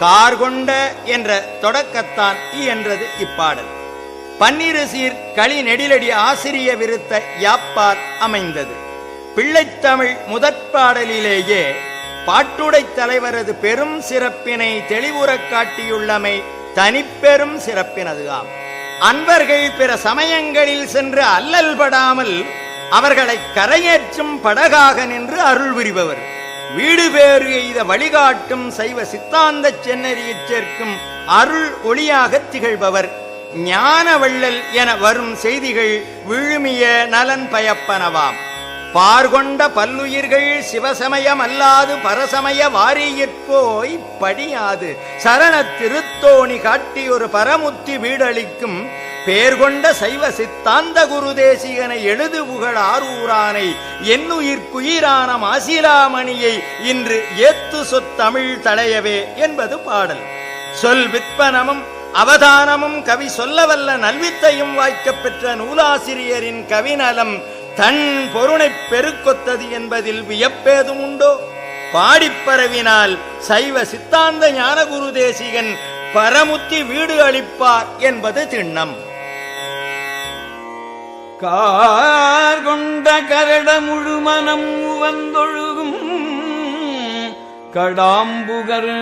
கார்கொண்ட என்ற தொடக்கத்தான் என்றது இப்பாடல். பன்னிரு சீர் களி நெடிலடி ஆசிரிய விருத்த யாப்பால் அமைந்தது. பிள்ளைத்தமிழ் முதற்பாடலிலேயே பாட்டுடை தலைவரது பெரும் சிறப்பினை தெளிவுறக் காட்டியுள்ளமை தனிப்பெரும் சிறப்பினதுகாம். அன்பர்கள் பிற சமயங்களில் சென்று அல்லல் படாமல் அவர்களை கரையேற்றும் படகாக நின்று அருள் புரிபவர். வீடு பேறு எய்த வழிகாட்டும் சைவ சித்தாந்த சென்னறியச் சேர்க்கும் அருள் ஒளியாக திகழ்பவர். ஞான வள்ளல் என வரும் செய்திகள் விழுமிய நலன் பயப்பனவாம். பார்கொண்ட பல்லுயிர்கள் சிவசமயம் அல்லாது பரசமய வாரியற்போய் படியாது சரண திருத்தோணி காட்டி ஒரு பரமுத்தி வீடளிக்கும் பேர்கொண்ட சைவ சித்தாந்த குரு தேசிகனை எழுது புகழ் ஆரூரானை என்னுயிர்க்குயிரான மாசிலாமணியை இன்று ஏத்து சொத்தமிழ் தளையவே என்பது பாடல். சொல் விற்பனமும் அவதானமும் கவி சொல்லவல்ல நல்வித்தையும் வாய்க்கப் பெற்ற நூலாசிரியரின் கவிநலம் தன் பொருளை பெருக்கொத்தது என்பதில் வியப்பேதும் உண்டோ? பாடிப்பரவினால் சைவ சித்தாந்த ஞானகுரு தேசிகன் பரமுத்தி வீடு அளிப்பார் என்பது திண்ணம். கார்கொண்ட கரட முழுமனம் வந்தொழுகும் கடாம்புகர்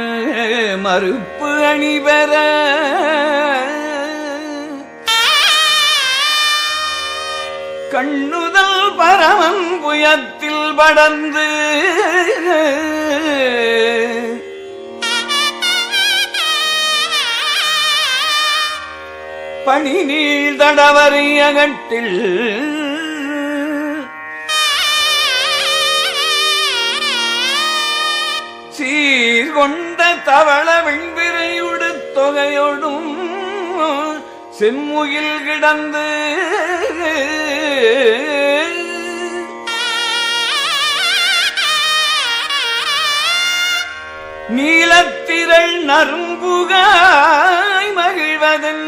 மறுப்பு அணிபெற கண்ணுதல் பரமன் புயத்தில் படர்ந்து பணி நீள் தடவரை அகட்டில் சீர்கொண்ட தவள வெண்பிரையுடு தொகையோடும் செம்முகில் கிடந்து நீலத்திரள் நறும்புகாய் மகிழ்வதன்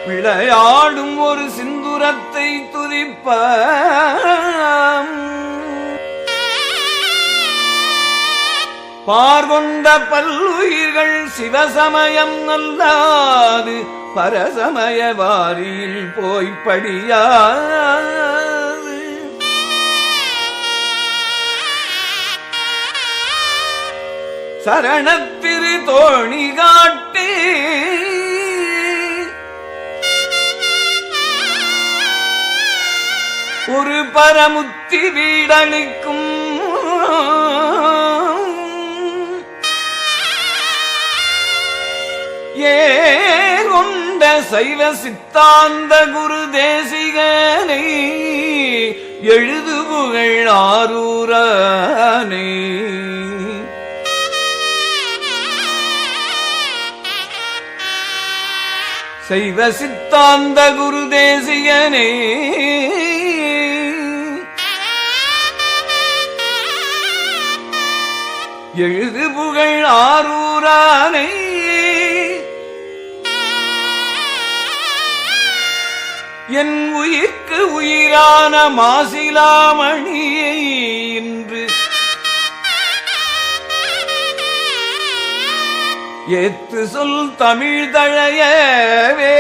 விளையாடும் ஒரு சிந்துரத்தை துதிப்ப பார்கொண்ட பல்லுயிர்கள் சிவசமயம் நல்லாது பரசமய வாரியில் போய்ப்படியா சரணத்திரு தோணி காட்டி ஒரு பரமுத்தி வீடளிக்கும் ஏகொண்ட சைவ சித்தாந்த குரு தேசிகனை எழுது புகழ் ஆரூரானை சைவ சித்தாந்த குரு தேசிகனே எழுது புகழ் ஆரூரானை என் உயிர்க்கு உயிரான மாசிலாமணியை இன்று ஏத்து சொல் தமிழ் தழையவே